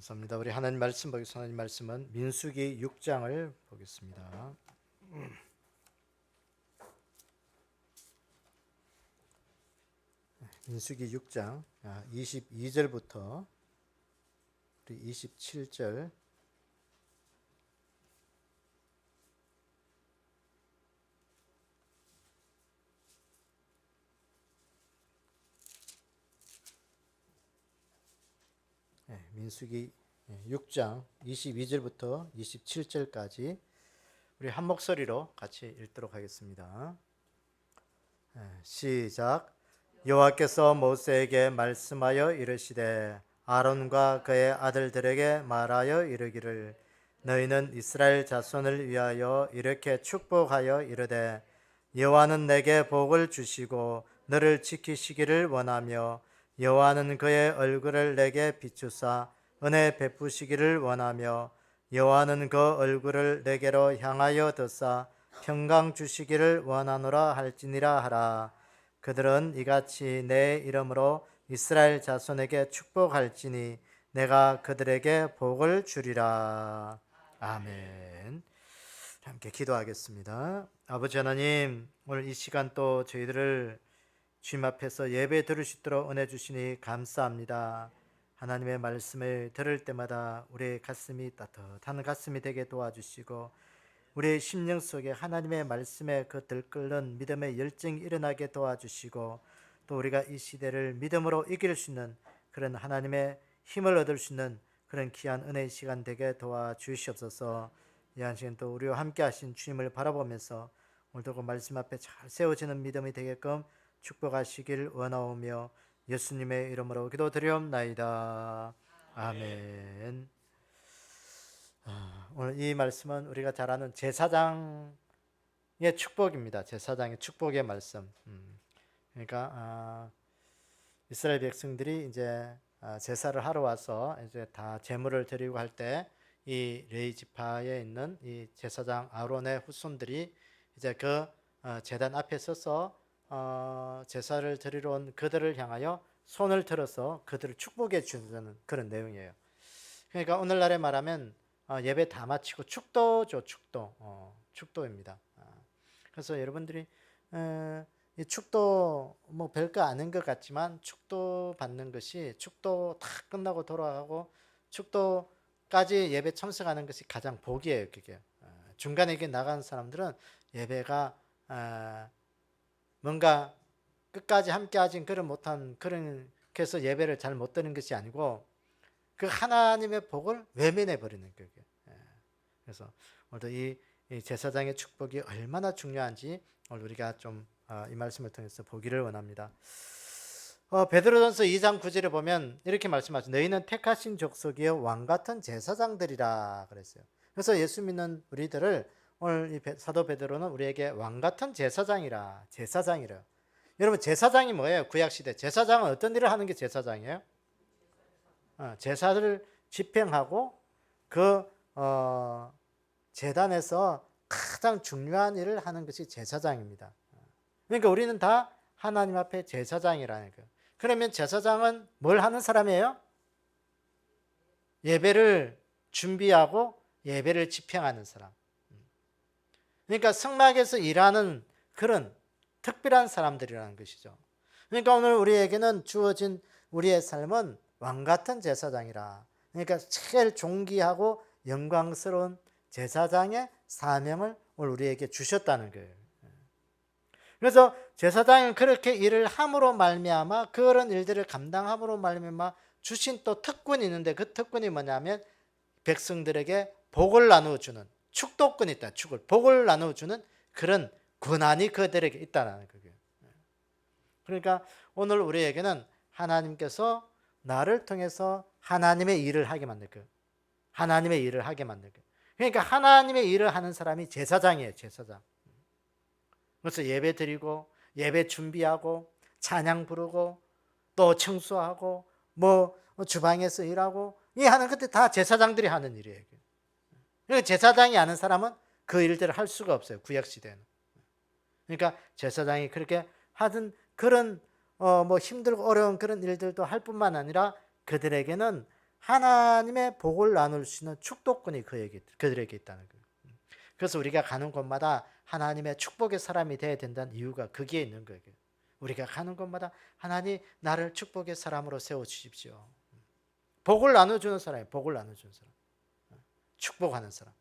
감사합니다. 우리 하나님 말씀 보겠습니다. 하나님 말씀은 민수기 6장을 보겠습니다. 민수기 6장 22절부터 27절. 민수기 6장 22절부터 27절까지 우리 한 목소리로 같이 읽도록 하겠습니다. 시작. 여호와께서 모세에게 말씀하여 이르시되 아론과 그의 아들들에게 말하여 이르기를 너희는 이스라엘 자손을 위하여 이렇게 축복하여 이르되 여호와는 내게 복을 주시고 너를 지키시기를 원하며 여호와는 그의 얼굴을 내게 비추사 은혜 베푸시기를 원하며 여호와는 그 얼굴을 내게로 향하여 드사 평강 주시기를 원하노라 할지니라 하라. 그들은 이같이 내 이름으로 이스라엘 자손에게 축복할지니 내가 그들에게 복을 주리라. 아멘. 함께 기도하겠습니다. 아버지 하나님, 오늘 이 시간 또 저희들을 주님 앞에서 예배 드릴 수 있도록 은혜 주시니 감사합니다. 하나님의 말씀을 들을 때마다 우리의 가슴이 따뜻한 가슴이 되게 도와주시고 우리의 심령 속에 하나님의 말씀에 그 들끓는 믿음의 열정이 일어나게 도와주시고 또 우리가 이 시대를 믿음으로 이길 수 있는 그런 하나님의 힘을 얻을 수 있는 그런 귀한 은혜의 시간 되게 도와주시옵소서. 이 한 시간 또 우리와 함께 하신 주님을 바라보면서 오늘도 그 말씀 앞에 잘 세워지는 믿음이 되게끔 축복하시길 원하오며 예수님의 이름으로 기도드리옵나이다. 아멘. 오늘 이 말씀은 우리가 잘 아는 제사장의 축복입니다. 제사장의 축복의 말씀. 그러니까 이스라엘 백성들이 이제 제사를 하러 와서 이제 다 제물을 드리고 할 때 이 레위 지파에 있는 이 제사장 아론의 후손들이 이제 그 제단 앞에 서서 제사를 드리러 온 그들을 향하여 손을 들어서 그들을 축복해 주는 그런 내용이에요. 그러니까 오늘날에 말하면 예배 다 마치고 축도죠. 축도입니다. 그래서 여러분들이 이 축도 뭐 별거 아닌 것 같지만 축도 받는 것이 축도 다 끝나고 돌아가고 축도까지 예배 참석하는 것이 가장 복이에요. 그게 중간에 이게 나가는 사람들은 예배가 뭔가 끝까지 함께하진 그런 못한 그런 그래서 예배를 잘 못 드는 것이 아니고 그 하나님의 복을 외면해 버리는 거예요. 그래서 오늘도 이 제사장의 축복이 얼마나 중요한지 오늘 우리가 좀 이 말씀을 통해서 보기를 원합니다. 베드로전서 2장 9절에 보면 이렇게 말씀하죠. 너희는 택하신 족속이여 왕 같은 제사장들이라 그랬어요. 그래서 예수 믿는 우리들을 오늘 이 사도 베드로는 우리에게 왕 같은 제사장이라. 여러분 제사장이 뭐예요? 구약 시대 제사장은 어떤 일을 하는 게 제사장이에요? 제사를 집행하고 그 제단에서 가장 중요한 일을 하는 것이 제사장입니다. 그러니까 우리는 다 하나님 앞에 제사장이라는 거예요. 그러면 제사장은 뭘 하는 사람이에요? 예배를 준비하고 예배를 집행하는 사람. 그러니까 성막에서 일하는 그런 특별한 사람들이라는 것이죠. 그러니까 오늘 우리에게는 주어진 우리의 삶은 왕같은 제사장이라. 그러니까 제일 존귀하고 영광스러운 제사장의 사명을 오늘 우리에게 주셨다는 거예요. 그래서 제사장은 그렇게 일을 함으로 말미암아 그런 일들을 감당함으로 말미암아 주신 또 특권이 있는데 그 특권이 뭐냐면 백성들에게 복을 나누어주는 축도권이 있다. 복을 나누어주는 그런 권한이 그들에게 있다는 거예요. 그러니까 오늘 우리에게는 하나님께서 나를 통해서 하나님의 일을 하게 만들 거예요. 하나님의 일을 하게 만들 거예요. 그러니까 하나님의 일을 하는 사람이 제사장이에요. 제사장. 그래서 예배 드리고 예배 준비하고 찬양 부르고 또 청소하고 뭐 주방에서 일하고 이 하는 것들 다 제사장들이 하는 일이에요. 그러니까 제사장이 아는 사람은 그 일들을 할 수가 없어요. 구약 시대는. 그러니까 제사장이 그렇게 하던 그런 뭐 힘들고 어려운 그런 일들도 할 뿐만 아니라 그들에게는 하나님의 복을 나눌 수 있는 축복권이 그들에게 있다는 거예요. 그래서 우리가 가는 곳마다 하나님의 축복의 사람이 되어야 된다는 이유가 거기에 있는 거예요. 우리가 가는 곳마다 하나님 나를 축복의 사람으로 세워주십시오. 복을 나눠주는 사람이에요. 복을 나눠주는 사람. 축복하는 사람.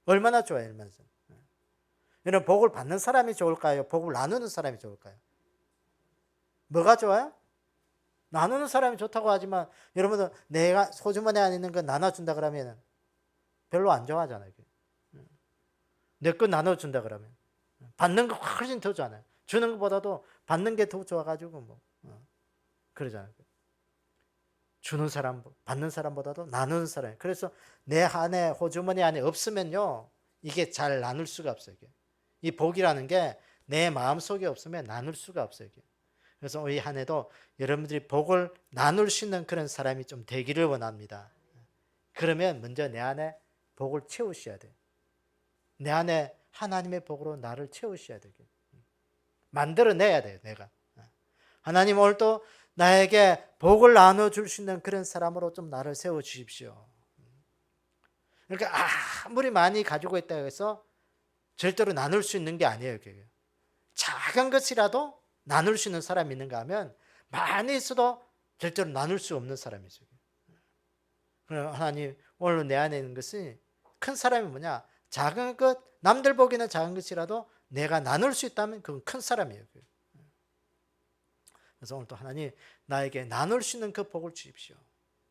얼마나 좋아요. 얼마나 좋아요. 이런 복을 받는 사람이 좋을까요? 복을 나누는 사람이 좋을까요? 뭐가 좋아요? 나누는 사람이 좋다고 하지만 여러분들 내가 소주머니 안에 있는 거 나눠준다 그러면 별로 안 좋아하잖아요. 내 거 나눠준다 그러면 받는 거 훨씬 더 좋아요. 주는 것보다도 받는 게 더 좋아가지고 뭐 그러잖아요. 주는 사람, 받는 사람보다도 나누는 사람. 그래서 내 안에 호주머니 안에 없으면요 이게 잘 나눌 수가 없어요. 이 복이라는 게 내 마음 속에 없으면 나눌 수가 없어요. 그래서 이 한 해도 여러분들이 복을 나눌 수 있는 그런 사람이 좀 되기를 원합니다. 그러면 먼저 내 안에 복을 채우셔야 돼요. 내 안에 하나님의 복으로 나를 채우셔야 돼요. 만들어내야 돼요. 내가. 하나님 오늘도 나에게 복을 나눠줄 수 있는 그런 사람으로 좀 나를 세워주십시오. 그러니까 아무리 많이 가지고 있다고 해서 절대로 나눌 수 있는 게 아니에요. 작은 것이라도 나눌 수 있는 사람이 있는가 하면 많이 있어도 절대로 나눌 수 없는 사람이죠. 하나님 오늘 내 안에 있는 것이 큰 사람이 뭐냐? 작은 것, 남들 보기에는 작은 것이라도 내가 나눌 수 있다면 그건 큰 사람이에요. 그래서 오늘 또 하나님 나에게 나눌 수 있는 그 복을 주십시오.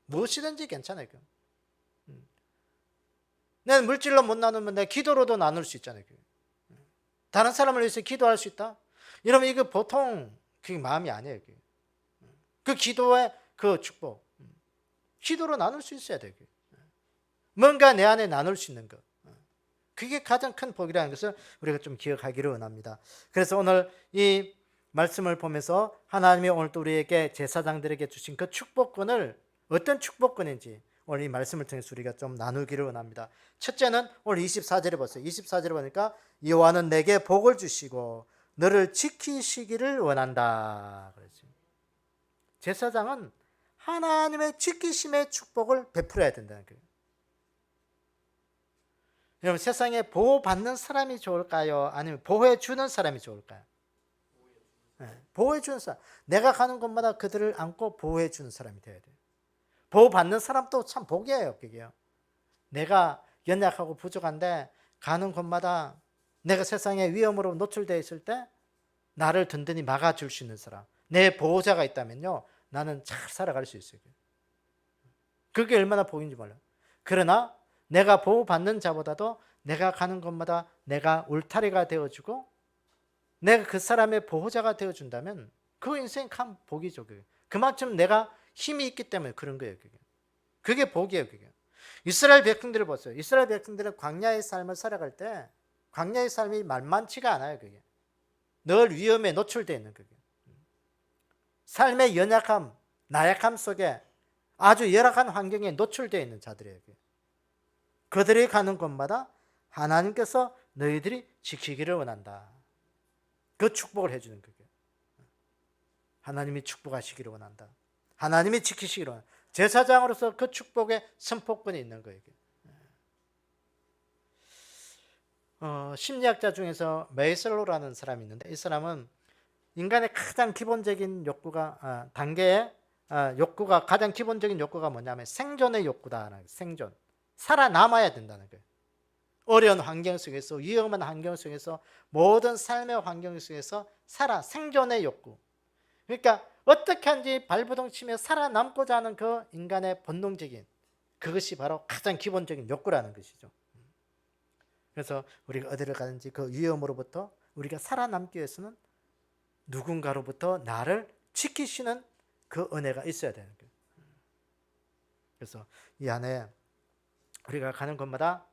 무엇이든지 괜찮아요. 내가 물질로 못 나누면 내 기도로도 나눌 수 있잖아요. 다른 사람을 위해서 기도할 수 있다? 여러분 이거 보통 그게 마음이 아니에요. 그 기도의 그 축복. 기도로 나눌 수 있어야 돼요. 뭔가 내 안에 나눌 수 있는 것. 그게 가장 큰 복이라는 것을 우리가 좀 기억하기를 원합니다. 그래서 오늘 이 말씀을 보면서 하나님이 오늘 또 우리에게 제사장들에게 주신 그 축복권을 어떤 축복권인지 오늘 이 말씀을 통해서 우리가 좀 나누기를 원합니다. 첫째는 오늘 24절에 보세요. 24절에 보니까 여호와는 내게 복을 주시고 너를 지키시기를 원한다. 그렇죠. 제사장은 하나님의 지키심의 축복을 베풀어야 된다는 거예요. 여러분 세상에 보호받는 사람이 좋을까요? 아니면 보호해주는 사람이 좋을까요? 보호해주는 사람. 내가 가는 곳마다 그들을 안고 보호해주는 사람이 되어야 돼요. 보호받는 사람도 참 복이에요. 그게요. 내가 연약하고 부족한데 가는 곳마다 내가 세상의 위험으로 노출되어 있을 때 나를 든든히 막아줄 수 있는 사람. 내 보호자가 있다면요. 나는 잘 살아갈 수 있어요. 그게 얼마나 복인지 몰라요. 그러나 내가 보호받는 자보다도 내가 가는 곳마다 내가 울타리가 되어주고 내가 그 사람의 보호자가 되어준다면 그 인생 참 복이죠. 그만큼 내가 힘이 있기 때문에 그런 거예요. 그게 복이에요. 이스라엘 백성들을 보세요. 이스라엘 백성들은 광야의 삶을 살아갈 때 광야의 삶이 만만치가 않아요. 늘 위험에 노출되어 있는 거예요. 삶의 연약함, 나약함 속에 아주 열악한 환경에 노출되어 있는 자들이에요. 그들이 가는 곳마다 하나님께서 너희들이 지키기를 원한다. 그 축복을 해주는 거예요. 하나님이 축복하시기를 원한다. 하나님이 지키시기를 원한다. 제사장으로서 그 축복의 선포권이 있는 거예요. 심리학자 중에서 메이슬로라는 사람이 있는데 이 사람은 인간의 가장 기본적인 욕구가 욕구가 가장 기본적인 욕구가 뭐냐면 생존의 욕구다. 생존. 살아남아야 된다는 거예요. 어려운 환경 속에서 위험한 환경 속에서 모든 삶의 환경 속에서 생존의 욕구. 그러니까 어떻게 하는지 발버둥 치며 살아남고자 하는 그 인간의 본능적인 그것이 바로 가장 기본적인 욕구라는 것이죠. 그래서 우리가 어디를 가든지 그 위험으로부터 우리가 살아남기 위해서는 누군가로부터 나를 지키시는 그 은혜가 있어야 되는 거예요. 그래서 이 안에 우리가 가는 곳마다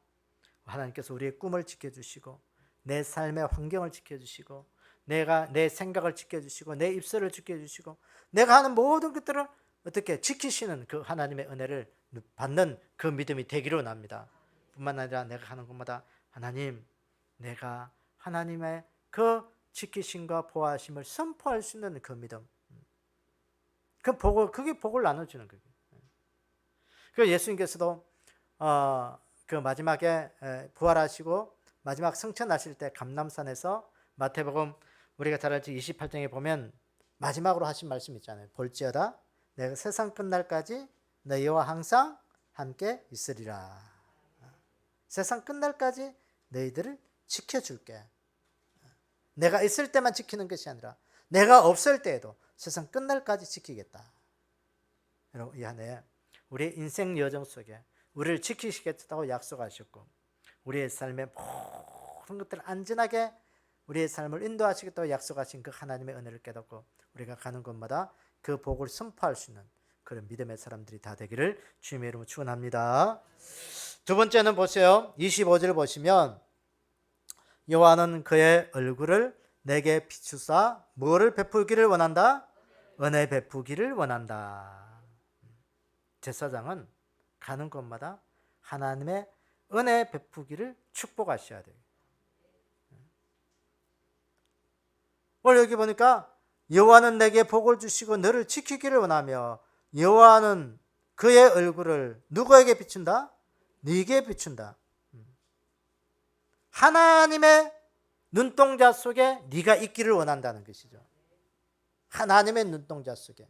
하나님께서 우리의 꿈을 지켜주시고 내 삶의 환경을 지켜주시고 내가 내 생각을 지켜주시고 내 입술을 지켜주시고 내가 하는 모든 것들을 어떻게 지키시는 그 하나님의 은혜를 받는 그 믿음이 되기를 원합니다. 뿐만 아니라 내가 가는 곳마다 하나님 내가 하나님의 그 지키심과 보호하심을 선포할 수 있는 그 믿음 그게 복을 나눠주는 거예요. 그 예수님께서도 그 마지막에 부활하시고 마지막 승천하실 때 감람산에서 마태복음 우리가 잘 알지 28장에 보면 마지막으로 하신 말씀 있잖아요. 볼지어다 내가 세상 끝날까지 너희와 항상 함께 있으리라. 세상 끝날까지 너희들을 지켜줄게. 내가 있을 때만 지키는 것이 아니라 내가 없을 때에도 세상 끝날까지 지키겠다. 여러분, 이 안에 우리의 인생 여정 속에 우리를 지키시겠다고 약속하셨고 우리의 삶의 모든 것들을 안전하게 우리의 삶을 인도하시겠다고 약속하신 그 하나님의 은혜를 깨닫고 우리가 가는 곳마다 그 복을 선포할 수 있는 그런 믿음의 사람들이 다 되기를 주님의 이름으로 축원합니다. 두 번째는 보세요. 25절 보시면 여호와는 그의 얼굴을 내게 비추사 뭐를 베풀기를 원한다? 은혜 베푸기를 원한다. 제사장은 가는 곳마다 하나님의 은혜 베푸기를 축복하셔야 돼요. 오늘 여기 보니까 여호와는 내게 복을 주시고 너를 지키기를 원하며 여호와는 그의 얼굴을 누구에게 비춘다? 네게 비춘다. 하나님의 눈동자 속에 네가 있기를 원한다는 것이죠. 하나님의 눈동자 속에.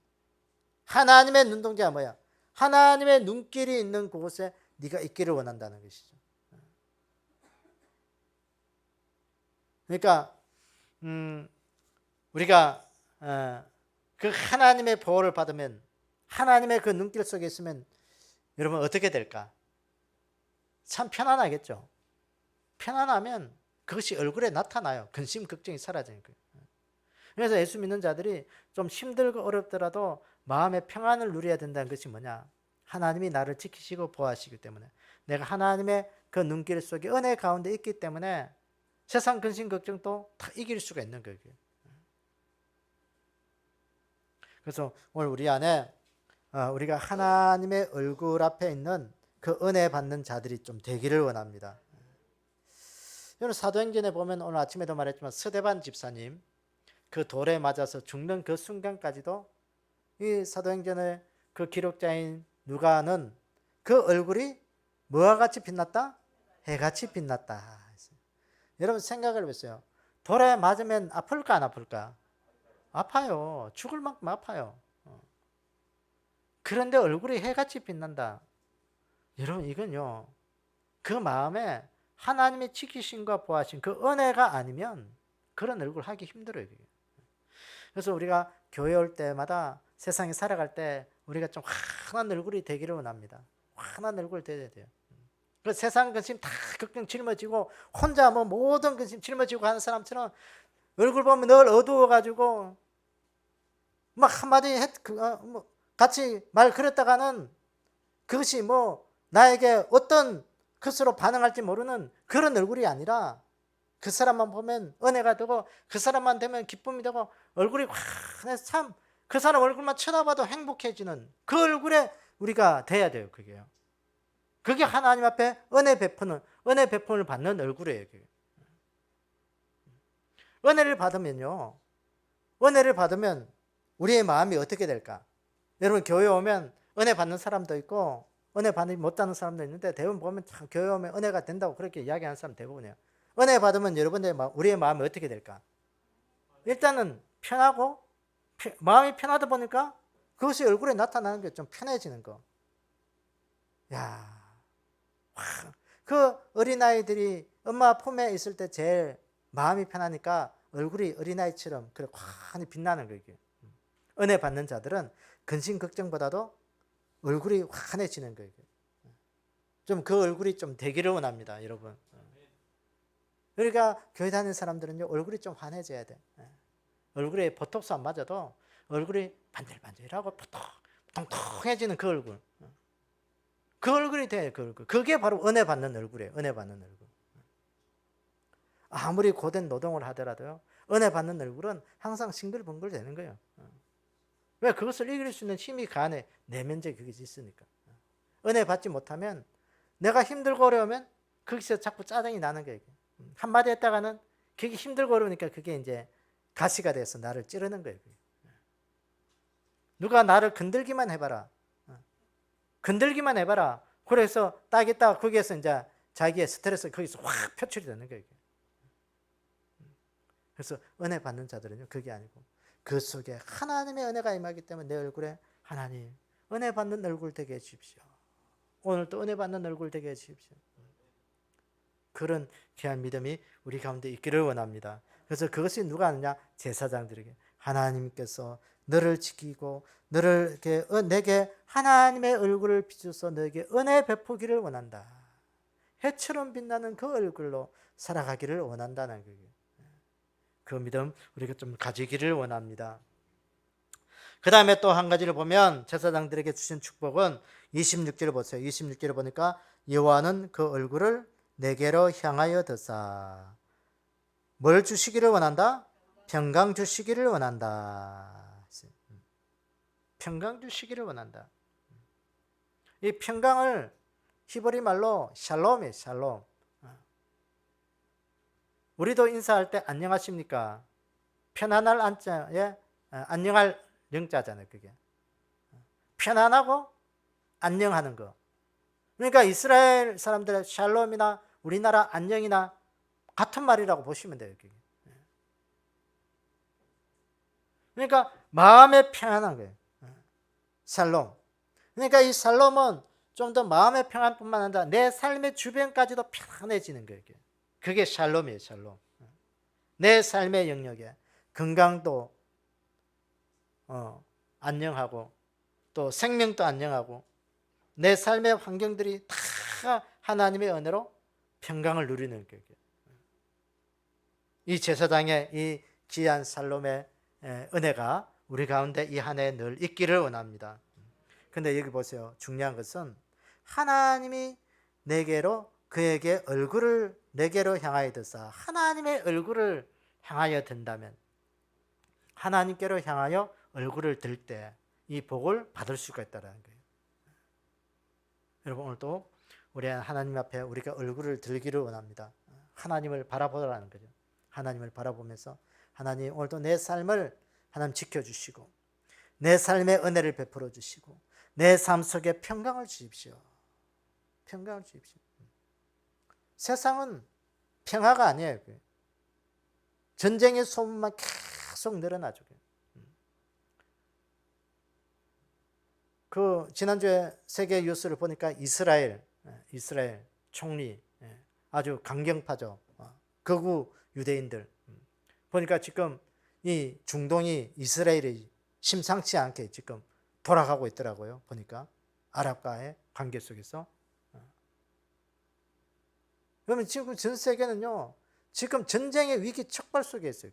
하나님의 눈동자가 뭐야? 하나님의 눈길이 있는 곳에 네가 있기를 원한다는 것이죠. 그러니까 우리가 그 하나님의 보호를 받으면 하나님의 그 눈길 속에 있으면 여러분 어떻게 될까? 참 편안하겠죠. 편안하면 그것이 얼굴에 나타나요. 근심 걱정이 사라지니까. 그래서 예수 믿는 자들이 좀 힘들고 어렵더라도 마음의 평안을 누려야 된다는 것이 뭐냐? 하나님이 나를 지키시고 보호하시기 때문에 내가 하나님의 그 눈길 속에 은혜 가운데 있기 때문에 세상 근심 걱정도 다 이길 수가 있는 거예요. 그래서 오늘 우리 안에 우리가 하나님의 얼굴 앞에 있는 그 은혜 받는 자들이 좀 되기를 원합니다. 여러분 사도행전에 보면 오늘 아침에도 말했지만 스데반 집사님 그 돌에 맞아서 죽는 그 순간까지도 이 사도행전의 그 기록자인 누가는 그 얼굴이 뭐와 같이 빛났다? 해같이 빛났다. 여러분 생각을 해보세요. 돌에 맞으면 아플까 안 아플까? 아파요. 죽을 만큼 아파요. 그런데 얼굴이 해같이 빛난다. 여러분 이건요. 그 마음에 하나님의 지키심과 보호하심 그 은혜가 아니면 그런 얼굴 하기 힘들어요. 그래서 우리가 교회 올 때마다 세상에 살아갈 때 우리가 좀 환한 얼굴이 되기를 원합니다. 환한 얼굴 되어야 돼요. 그 세상 근심 다 걱정 짊어지고 혼자 뭐 모든 근심 짊어지고 하는 사람처럼 얼굴 보면 늘 어두워가지고 막 한마디 같이 말 그랬다가는 그것이 뭐 나에게 어떤 것으로 반응할지 모르는 그런 얼굴이 아니라 그 사람만 보면 은혜가 되고 그 사람만 되면 기쁨이 되고 얼굴이 환해서 참 그 사람 얼굴만 쳐다봐도 행복해지는 그 얼굴에 우리가 돼야 돼요. 그게 하나님 앞에 은혜 베품을 받는 얼굴이에요. 은혜를 받으면 우리의 마음이 어떻게 될까? 여러분 교회 오면 은혜 받는 사람도 있고 은혜 받지 못하는 사람도 있는데 대부분 보면 참 교회 오면 은혜가 된다고 그렇게 이야기하는 사람 대부분이에요. 은혜 받으면 우리의 마음이 어떻게 될까? 일단은 편하고 마음이 편하다 보니까 그것이 얼굴에 나타나는 게 좀 편해지는 거. 야, 그 어린아이들이 엄마 품에 있을 때 제일 마음이 편하니까 얼굴이 어린아이처럼 그래 환히 빛나는 거예요. 은혜 받는 자들은 근심 걱정보다도 얼굴이 환해지는 거예요. 좀 그 얼굴이 좀 되기를 원합니다, 여러분. 그러니까 교회 다니는 사람들은요 얼굴이 좀 환해져야 돼. 얼굴에 보톡스 안 맞아도 얼굴이 반질반질하고 통통해지는 그 얼굴. 그 얼굴이 돼, 그 얼굴. 그게 바로 은혜 받는 얼굴이에요. 은혜 받는 얼굴. 아무리 고된 노동을 하더라도요 은혜 받는 얼굴은 항상 싱글벙글 되는 거예요. 왜? 그것을 이길 수 있는 힘이 그 안에 내면적인 그게 있으니까. 은혜 받지 못하면 내가 힘들고 어려우면 거기서 자꾸 짜증이 나는 거예요. 한마디 했다가는 그게 힘들고 어려우니까 그게 이제 가시가 돼서 나를 찌르는 거예요. 누가 나를 건들기만 해봐라. 건들기만 해봐라. 그래서 딱 있다가 거기에서 이제 자기의 스트레스 거기서 확 표출이 되는 거예요. 그래서 은혜 받는 자들은요, 그게 아니고 그 속에 하나님의 은혜가 임하기 때문에 내 얼굴에 하나님 은혜 받는 얼굴 되게 해주십시오. 오늘도 은혜 받는 얼굴 되게 해주십시오. 그런 귀한 믿음이 우리 가운데 있기를 원합니다. 그래서 그것이 누가 하느냐? 제사장들에게 하나님께서 너를 지키고 너를 이렇게 내게 하나님의 얼굴을 비춰서 너에게 은혜 베푸기를 원한다. 해처럼 빛나는 그 얼굴로 살아가기를 원한다는 거예요. 그 믿음 우리가 좀 가지기를 원합니다. 그 다음에 또 한 가지를 보면 제사장들에게 주신 축복은 26절을 보세요. 26절을 보니까 여호와는 그 얼굴을 내게로 향하여 드사 뭘 주시기를 원한다? 평강 주시기를 원한다. 평강 주시기를 원한다. 이 평강을 히브리 말로 샬롬이에요. 샬롬. 우리도 인사할 때 안녕하십니까? 편안할 안자에 안녕할 영자잖아요. 그게 편안하고 안녕하는 거. 그러니까 이스라엘 사람들의 샬롬이나 우리나라 안녕이나 같은 말이라고 보시면 돼요. 그게. 그러니까 마음에 편안한 거예요. 샬롬. 그러니까 이 샬롬은 좀 더 마음의 평안뿐만 아니라 내 삶의 주변까지도 편안해지는 거예요. 그게 샬롬이에요. 샬롬. 내 삶의 영역에 건강도 안녕하고 또 생명도 안녕하고 내 삶의 환경들이 다 하나님의 은혜로 평강을 누리는 거예요. 이 제사장의 이 귀한 샬롬의 은혜가 우리 가운데 이 한 해 늘 있기를 원합니다. 근데 여기 보세요. 중요한 것은 하나님이 내게로 그에게 얼굴을 내게로 향하여 드사 하나님의 얼굴을 향하여 든다면 하나님께로 향하여 얼굴을 들 때 이 복을 받을 수가 있다는 거예요. 여러분 오늘도 우리 하나님 앞에 우리가 얼굴을 들기를 원합니다. 하나님을 바라보라는 거죠. 하나님을 바라보면서 하나님 오늘도 내 삶을 하나님 지켜주시고 내 삶에 은혜를 베풀어 주시고 내 삶 속에 평강을 주십시오. 평강을 주십시오. 세상은 평화가 아니에요. 전쟁의 소문만 계속 늘어나죠. 그 지난주에 세계 뉴스를 보니까 이스라엘 총리 아주 강경파죠. 극우 유대인들 보니까 지금 이 중동이 이스라엘이 심상치 않게 지금 돌아가고 있더라고요. 보니까 아랍과의 관계 속에서. 그러면 지금 전 세계는요 지금 전쟁의 위기 척발 속에 있어요.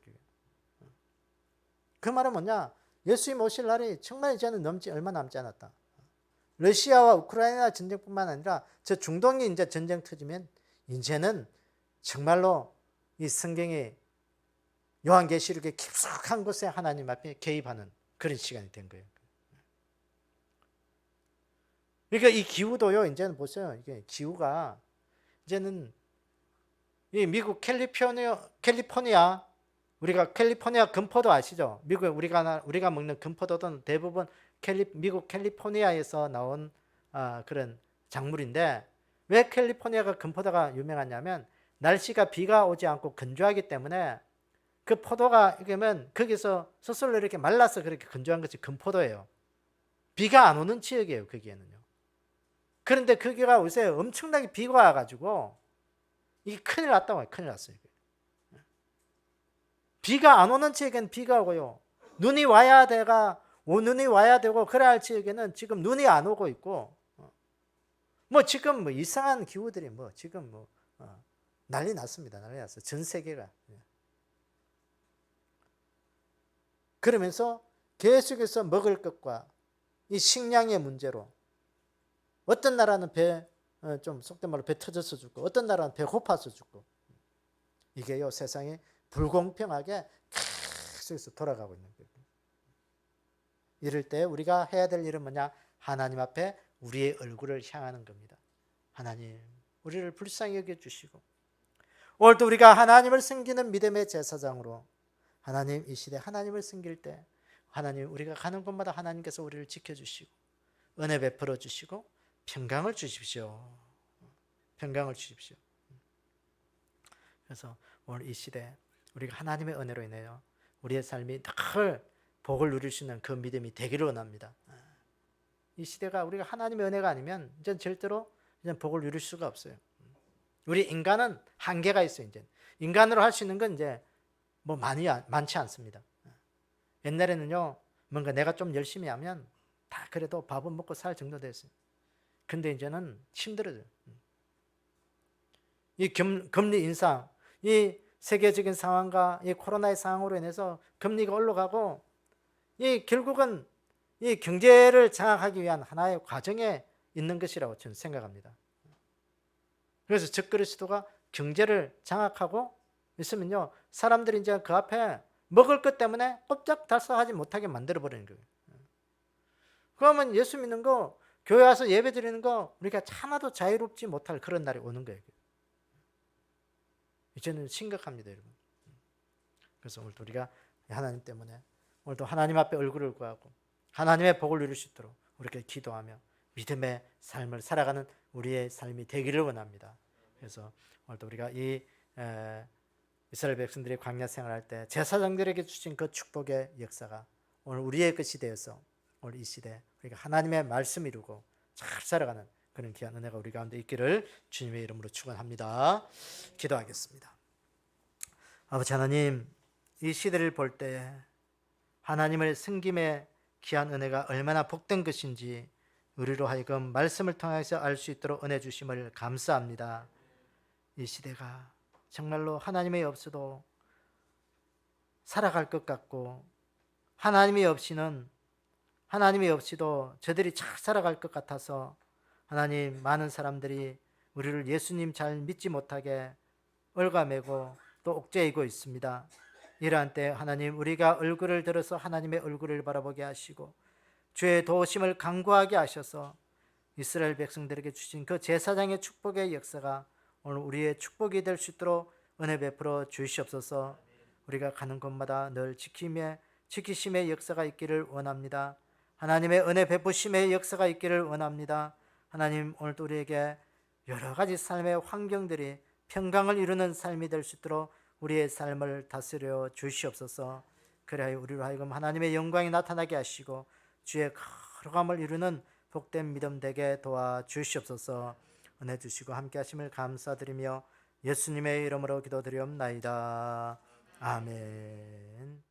그 말은 뭐냐? 예수님 오실 날이 정말 이제는 얼마 남지 않았다. 러시아와 우크라이나 전쟁뿐만 아니라 저 중동이 이제 전쟁 터지면 이제는 정말로 이 성경의 요한계시록의 깊숙한 곳에 하나님 앞에 개입하는 그런 시간이 된 거예요. 그러니까 이 기후도요, 이제는 보세요. 이게 기후가 이제는 이 미국 캘리포니아 우리가 캘리포니아 금포도 아시죠? 미국 우리가 먹는 금포도는 대부분 미국 캘리포니아에서 나온 그런 작물인데 왜 캘리포니아가 금포도가 유명하냐면 날씨가 비가 오지 않고 건조하기 때문에 그 포도가 그러면 거기서 스스로 이렇게 말라서 그렇게 건조한 것이 금포도예요. 비가 안 오는 지역이에요. 거기에는요. 그런데 거기가 요새 엄청나게 비가 와가지고 이게 큰일 났다고 해요. 큰일 났어요. 비가 안 오는 지역에는 비가 오고요. 눈이 와야 되고 그래야 할 지역에는 지금 눈이 안 오고 있고 뭐 지금 뭐 이상한 기후들이 지금 난리 났습니다. 난리 났어요. 전 세계가. 그러면서 계속해서 먹을 것과 이 식량의 문제로 어떤 나라는 좀 속된 말로 배 터져서 죽고 어떤 나라는 배 고파서 죽고 이게요 세상에 불공평하게 계속해서 돌아가고 있는 거예요. 이럴 때 우리가 해야 될 일은 뭐냐? 하나님 앞에 우리의 얼굴을 향하는 겁니다. 하나님 우리를 불쌍히 여겨주시고 오늘도 우리가 하나님을 섬기는 믿음의 제사장으로 하나님 이 시대 하나님을 섬길 때 하나님 우리가 가는 곳마다 하나님께서 우리를 지켜주시고 은혜 베풀어 주시고 평강을 주십시오. 평강을 주십시오. 그래서 오늘 이 시대 우리가 하나님의 은혜로 인해요 우리의 삶이 늘 복을 누릴 수 있는 그 믿음이 되기를 원합니다. 이 시대가 우리가 하나님의 은혜가 아니면 이제 절대로 이제 복을 누릴 수가 없어요. 우리 인간은 한계가 있어요. 이제 인간으로 할 수 있는 건 이제 뭐 많지 않습니다. 옛날에는요 뭔가 내가 좀 열심히 하면 다 그래도 밥은 먹고 살 정도 됐어요. 근데 이제는 힘들어져요. 이 금리 인상, 이 세계적인 상황과 이 코로나의 상황으로 인해서 금리가 올라가고 이 결국은 이 경제를 장악하기 위한 하나의 과정에 있는 것이라고 저는 생각합니다. 그래서 적그리스도가 경제를 장악하고 있으면요 사람들이 이제 그 앞에 먹을 것 때문에 꼼짝달싹하지 못하게 만들어버리는 거예요. 그러면 예수 믿는 거 교회 와서 예배 드리는 거 우리가 하나도 자유롭지 못할 그런 날이 오는 거예요. 이제는 심각합니다, 여러분. 그래서 오늘도 우리가 하나님 때문에 오늘도 하나님 앞에 얼굴을 구하고 하나님의 복을 누릴 수 있도록 우리가 기도하며 믿음의 삶을 살아가는 우리의 삶이 되기를 원합니다. 그래서 오늘도 우리가 이 이스라엘 백성들이 광야 생활할 때 제사장들에게 주신 그 축복의 역사가 오늘 우리의 것이 되어서 오늘 이 시대 우리가 하나님의 말씀 이루고 잘 살아가는 그런 귀한 은혜가 우리 가운데 있기를 주님의 이름으로 축원합니다. 기도하겠습니다. 아버지 하나님, 이 시대를 볼 때 하나님을 섬김의 귀한 은혜가 얼마나 복된 것인지 우리로 하여금 말씀을 통해서 알 수 있도록 은혜 주심을 감사합니다. 이 시대가 정말로 하나님이 없어도 살아갈 것 같고 하나님이 없이도 저들이 잘 살아갈 것 같아서 하나님 많은 사람들이 우리를 예수님 잘 믿지 못하게 얽어매고 또 옥죄이고 있습니다. 이러한 때 하나님 우리가 얼굴을 들어서 하나님의 얼굴을 바라보게 하시고 주의 도우심을 간구하게 하셔서 이스라엘 백성들에게 주신 그 제사장의 축복의 역사가 오늘 우리의 축복이 될 수 있도록 은혜 베풀어 주시옵소서. 우리가 가는 곳마다 늘 지키심의 역사가 있기를 원합니다. 하나님의 은혜 베푸심의 역사가 있기를 원합니다. 하나님 오늘도 우리에게 여러 가지 삶의 환경들이 평강을 이루는 삶이 될 수 있도록 우리의 삶을 다스려 주시옵소서. 그래야 우리로 하여금 하나님의 영광이 나타나게 하시고 주의 거룩함을 이루는 복된 믿음 되게 도와주시옵소서. 은혜 주시고 함께 하심을 감사드리며 예수님의 이름으로 기도드리옵나이다. 아멘.